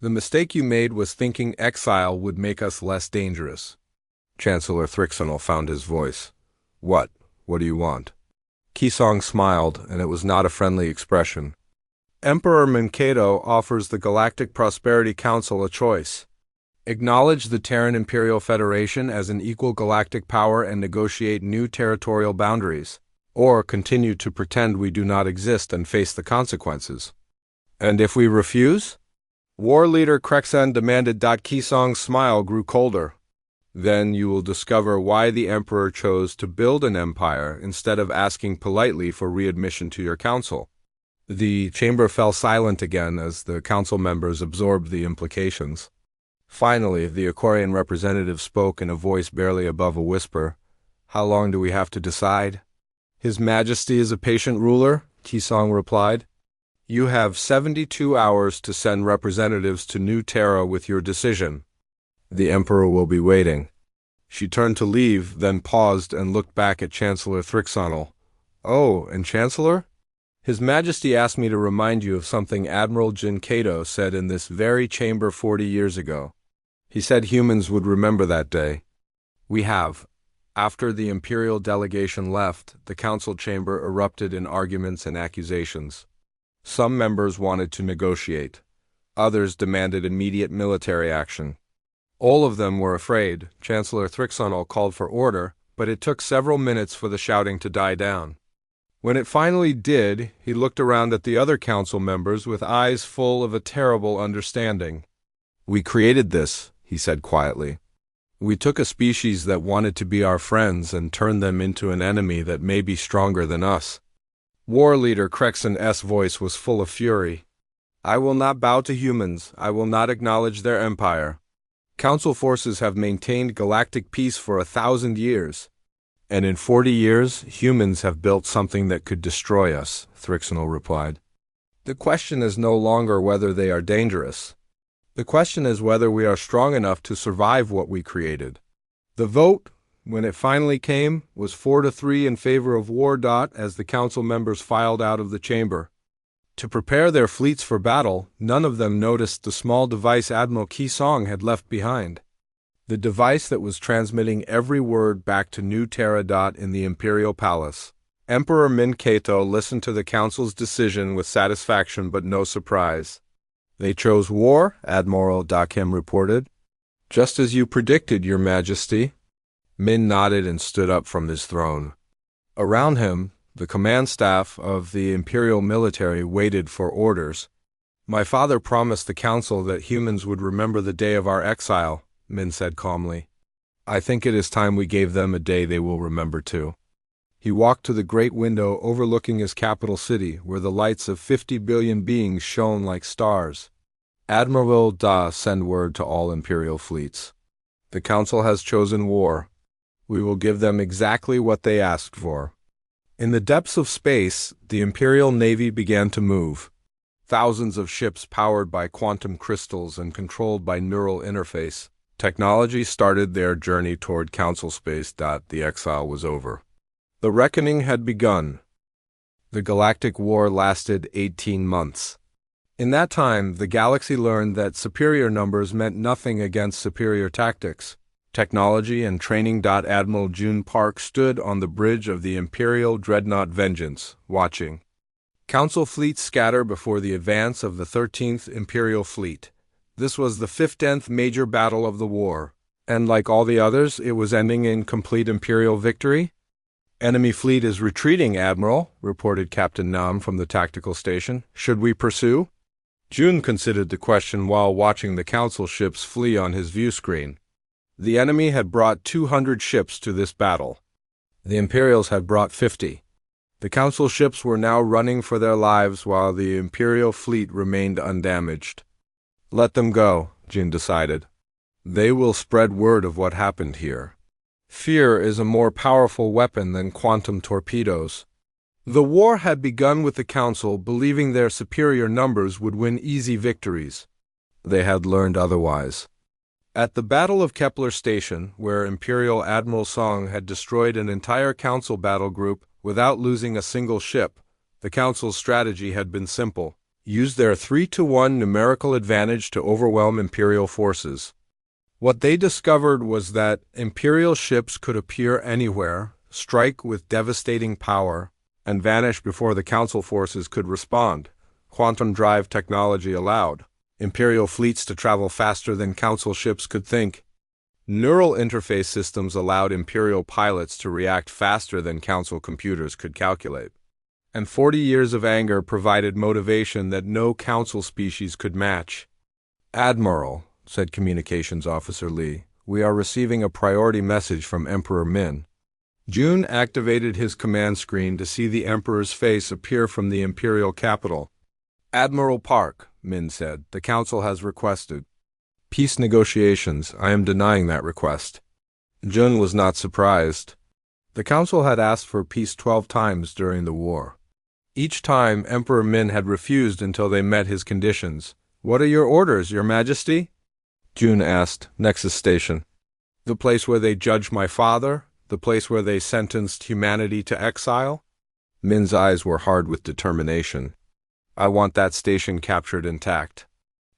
The mistake you made was thinking exile would make us less dangerous. Chancellor Thrixenel found his voice. What? What do you want? Kisong smiled, and it was not a friendly expression. Emperor Minkato offers the Galactic Prosperity Council a choice. Acknowledge the Terran Imperial Federation as an equal galactic power and negotiate new territorial boundaries, or continue to pretend we do not exist and face the consequences. And if we refuse? War leader Krexen demanded. Kisong's smile grew colder. Then you will discover why the Emperor chose to build an empire instead of asking politely for readmission to your council. The chamber fell silent again as the council members absorbed the implications. Finally, the Aquarian representative spoke in a voice barely above a whisper. How long do we have to decide? His Majesty is a patient ruler, Kisong replied. You have 72 hours to send representatives to New Terra with your decision. The Emperor will be waiting. She turned to leave, then paused and looked back at Chancellor Thrixenel. Oh, and Chancellor? His Majesty asked me to remind you of something Admiral Jinkato said in this very chamber 40 years ago. He said humans would remember that day. We have. After the Imperial delegation left, the council chamber erupted in arguments and accusations. Some members wanted to negotiate. Others demanded immediate military action. All of them were afraid. Chancellor Thrixenel called for order, but it took several minutes for the shouting to die down. When it finally did, he looked around at the other council members with eyes full of a terrible understanding. We created this, he said quietly. We took a species that wanted to be our friends and turned them into an enemy that may be stronger than us. War leader Krexen's voice was full of fury. I will not bow to humans. I will not acknowledge their empire. Council forces have maintained galactic peace for 1,000 years. And in 40 years, humans have built something that could destroy us, Thrixnel replied. The question is no longer whether they are dangerous. The question is whether we are strong enough to survive what we created. The vote, when it finally came, was 4-3 in favor of war. As the council members filed out of the chamber to prepare their fleets for battle, none of them noticed the small device Admiral Kisong had left behind. The device that was transmitting every word back to New Terra. In the Imperial Palace, Emperor Min Kato listened to the council's decision with satisfaction but no surprise. They chose war, Admiral Dakim reported. Just as you predicted, Your Majesty. Min nodded and stood up from his throne. Around him, the command staff of the Imperial military waited for orders. My father promised the council that humans would remember the day of our exile, Min said calmly. I think it is time we gave them a day they will remember too. He walked to the great window overlooking his capital city, where the lights of 50 billion beings shone like stars. Admiral Da, send word to all Imperial fleets. The Council has chosen war. We will give them exactly what they asked for. In the depths of space, the Imperial Navy began to move. Thousands of ships powered by quantum crystals and controlled by neural interface. Technology started their journey toward Council space. The exile was over. The reckoning had begun. The Galactic War lasted 18 months. In that time, the galaxy learned that superior numbers meant nothing against superior tactics, technology, and training. Admiral June Park stood on the bridge of the Imperial Dreadnought Vengeance, watching Council fleets scatter before the advance of the 13th Imperial Fleet. This was the 15th major battle of the war, and like all the others, it was ending in complete Imperial victory. Enemy fleet is retreating, Admiral, reported Captain Nam from the tactical station. Should we pursue? June considered the question while watching the Council ships flee on his view screen. The enemy had brought 200 ships to this battle. The Imperials had brought 50. The Council ships were now running for their lives while the Imperial fleet remained undamaged. Let them go, June decided. They will spread word of what happened here. Fear is a more powerful weapon than quantum torpedoes. The war had begun with the Council believing their superior numbers would win easy victories. They had learned otherwise. At the Battle of Kepler Station, where Imperial Admiral Song had destroyed an entire Council battle group without losing a single ship, the Council's strategy had been simple. Use their 3-1 numerical advantage to overwhelm Imperial forces. What they discovered was that Imperial ships could appear anywhere, strike with devastating power, and vanish before the Council forces could respond. Quantum drive technology allowed Imperial fleets to travel faster than Council ships could think. Neural interface systems allowed Imperial pilots to react faster than Council computers could calculate. And 40 years of anger provided motivation that no Council species could match. Admiral, said Communications Officer Lee, we are receiving a priority message from Emperor Min. June activated his command screen to see the Emperor's face appear from the Imperial capital. Admiral Park, Min said, the Council has requested peace negotiations. I am denying that request. June was not surprised. The Council had asked for peace 12 times during the war. Each time, Emperor Min had refused until they met his conditions. What are your orders, Your Majesty? June asked. Nexus Station. The place where they judged my father? The place where they sentenced humanity to exile? Min's eyes were hard with determination. I want that station captured intact.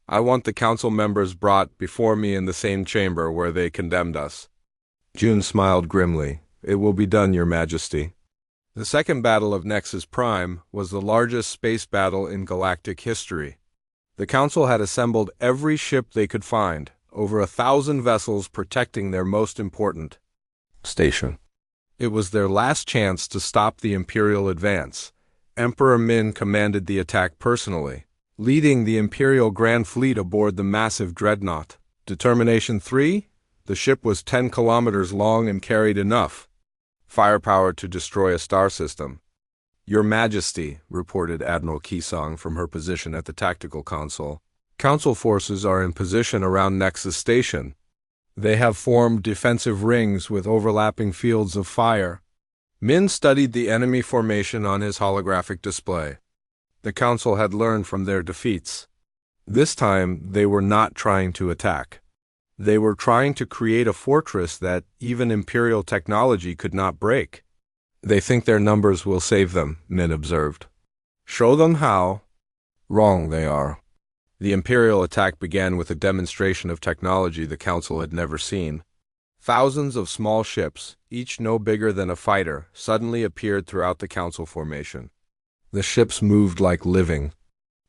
I want the Council members brought before me in the same chamber where they condemned us. June smiled grimly. It will be done, Your Majesty. The Second Battle of Nexus Prime was the largest space battle in galactic history. The Council had assembled every ship they could find, over 1,000 vessels protecting their most important station. It was their last chance to stop the Imperial advance. Emperor Min commanded the attack personally, leading the Imperial Grand Fleet aboard the massive dreadnought. Determination 3, The ship was 10 kilometers long and carried enough firepower to destroy a star system. "Your Majesty," reported Admiral Kisong from her position at the tactical console, "Council forces are in position around Nexus Station. They have formed defensive rings with overlapping fields of fire." Min studied the enemy formation on his holographic display. The Council had learned from their defeats. This time, they were not trying to attack. They were trying to create a fortress that even Imperial technology could not break. "They think their numbers will save them," Min observed. "Show them how." "Wrong they are." The Imperial attack began with a demonstration of technology the Council had never seen. Thousands of small ships, each no bigger than a fighter, suddenly appeared throughout the Council formation. The ships moved like living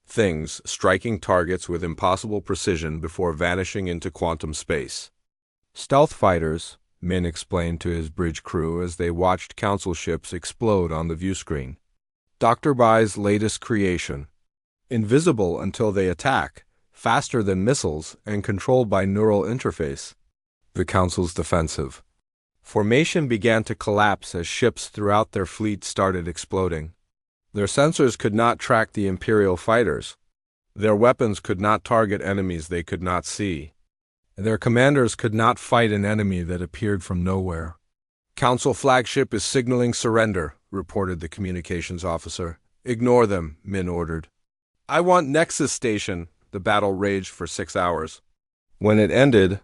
things, striking targets with impossible precision before vanishing into quantum space. "Stealth fighters," Min explained to his bridge crew as they watched Council ships explode on the viewscreen. "Dr. Bai's latest creation. Invisible until they attack, faster than missiles, and controlled by neural interface." The Council's defensive formation began to collapse as ships throughout their fleet started exploding. Their sensors could not track the Imperial fighters. Their weapons could not target enemies they could not see. Their commanders could not fight an enemy that appeared from nowhere. "Council flagship is signaling surrender," reported the communications officer. "Ignore them," Min ordered. "I want Nexus Station." The battle raged for 6 hours. When it ended,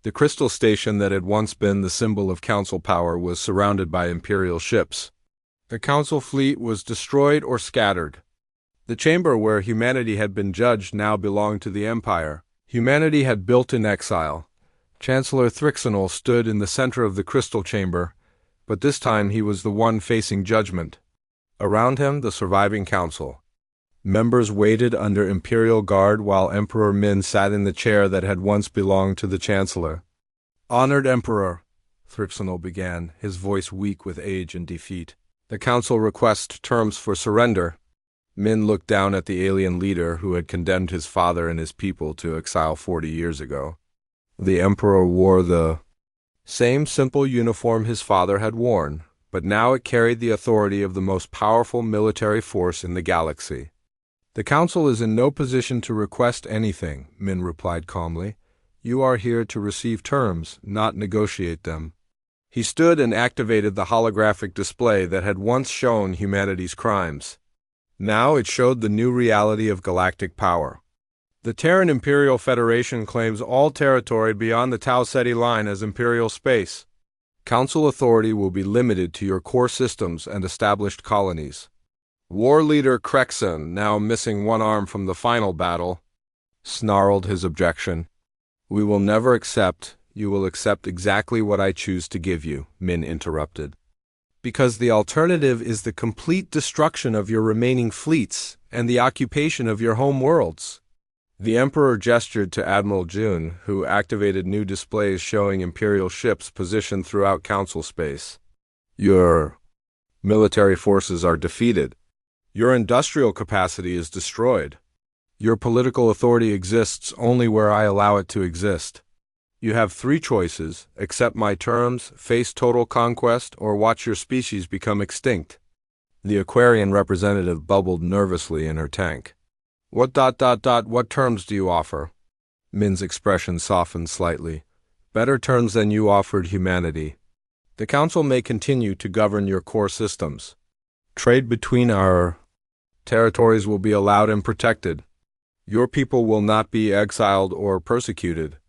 the Crystal Station that had once been the symbol of Council power was surrounded by Imperial ships. The Council fleet was destroyed or scattered. The chamber where humanity had been judged now belonged to the Empire. Humanity had built in exile. Chancellor Thrixonal stood in the center of the crystal chamber, but this time he was the one facing judgment. Around him, the surviving Council. Members waited under Imperial guard while Emperor Min sat in the chair that had once belonged to the Chancellor. "Honored Emperor," Thrixonal began, his voice weak with age and defeat. "The Council requests terms for surrender." Min looked down at the alien leader who had condemned his father and his people to exile 40 years ago. The Emperor wore the same simple uniform his father had worn, but now it carried the authority of the most powerful military force in the galaxy. "The Council is in no position to request anything," Min replied calmly. "You are here to receive terms, not negotiate them." He stood and activated the holographic display that had once shown humanity's crimes. Now it showed the new reality of galactic power. "The Terran Imperial Federation claims all territory beyond the Tau Ceti line as Imperial space. Council authority will be limited to your core systems and established colonies." War leader Krexon, now missing one arm from the final battle, snarled his objection. "We will never accept. You will accept exactly what I choose to give you," Min interrupted. "Because the alternative is the complete destruction of your remaining fleets and the occupation of your home worlds." The Emperor gestured to Admiral Jun, who activated new displays showing Imperial ships positioned throughout Council space. "Your military forces are defeated. Your industrial capacity is destroyed. Your political authority exists only where I allow it to exist. You have 3 choices: accept my terms, face total conquest, or watch your species become extinct." The Aquarian representative bubbled nervously in her tank. What terms do you offer?" Min's expression softened slightly. "Better terms than you offered humanity. The Council may continue to govern your core systems. Trade between our territories will be allowed and protected. Your people will not be exiled or persecuted."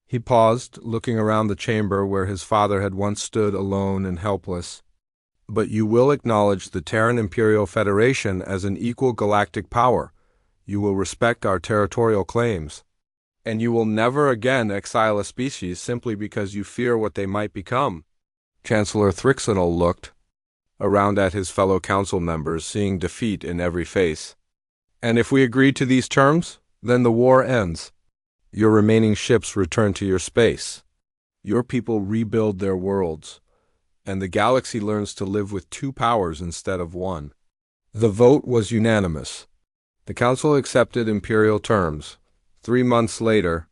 He paused, looking around the chamber where his father had once stood alone and helpless. "But you will acknowledge the Terran Imperial Federation as an equal galactic power. You will respect our territorial claims. And you will never again exile a species simply because you fear what they might become." Chancellor Thrixonal looked around at his fellow Council members, seeing defeat in every face. "And if we agree to these terms, then the war ends. Your remaining ships return to your space. Your people rebuild their worlds, and the galaxy learns to live with 2 powers instead of 1. The vote was unanimous. The Council accepted Imperial terms. 3 months later,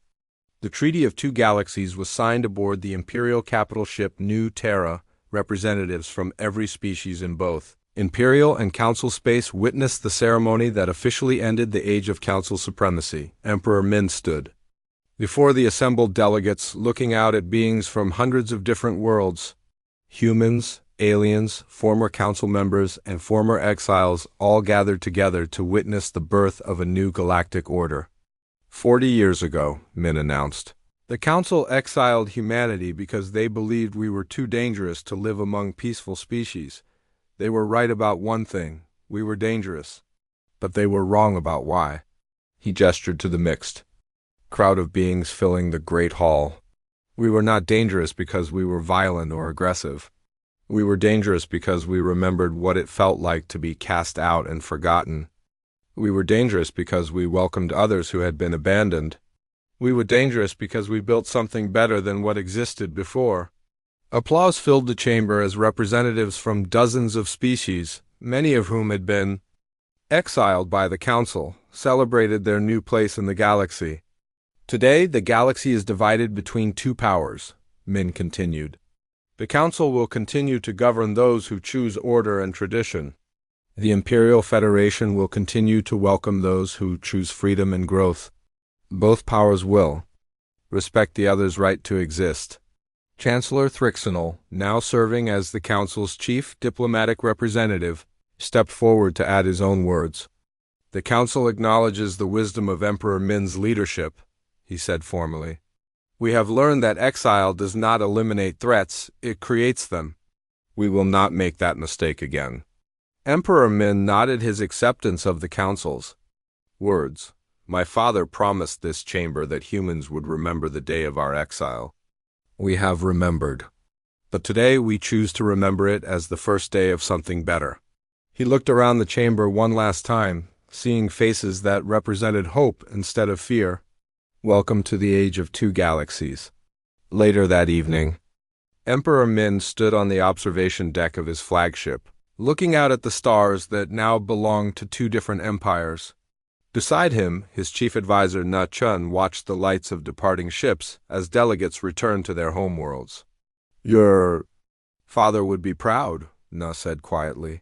The Treaty of Two Galaxies was signed aboard the Imperial capital ship New Terra. Representatives from every species in both Imperial and Council space witnessed the ceremony that officially ended the Age of Council supremacy. Emperor Min stood before the assembled delegates, looking out at beings from hundreds of different worlds. Humans, aliens, former council members, and former exiles all gathered together to witness the birth of a new galactic order. 40 years ago, Min announced, the Council exiled humanity because they believed we were too dangerous to live among peaceful species. They were right about one thing: we were dangerous. But they were wrong about why. He gestured to the mixed crowd of beings filling the great hall. We were not dangerous because we were violent or aggressive. We were dangerous because we remembered what it felt like to be cast out and forgotten. We were dangerous because we welcomed others who had been abandoned. We were dangerous because we built something better than what existed before. Applause filled the chamber as representatives from dozens of species, many of whom had been exiled by the Council, celebrated their new place in the galaxy. Today, the galaxy is divided between two powers, Min continued. The Council will continue to govern those who choose order and tradition. The Imperial Federation will continue to welcome those who choose freedom and growth. Both powers will respect the other's right to exist. Chancellor Thrixonal, now serving as the Council's chief diplomatic representative, stepped forward to add his own words. The Council acknowledges the wisdom of Emperor Min's leadership, he said formally. We have learned that exile does not eliminate threats, it creates them. We will not make that mistake again. Emperor Min nodded his acceptance of the Council's words. My father promised this chamber that humans would remember the day of our exile. We have remembered. But today we choose to remember it as the first day of something better. He looked around the chamber one last time, seeing faces that represented hope instead of fear. Welcome to the Age of Two Galaxies. Later that evening, Emperor Min stood on the observation deck of his flagship, looking out at the stars that now belonged to two different empires. Beside him, his chief advisor Na Chun watched the lights of departing ships as delegates returned to their homeworlds. Your father would be proud, Na said quietly.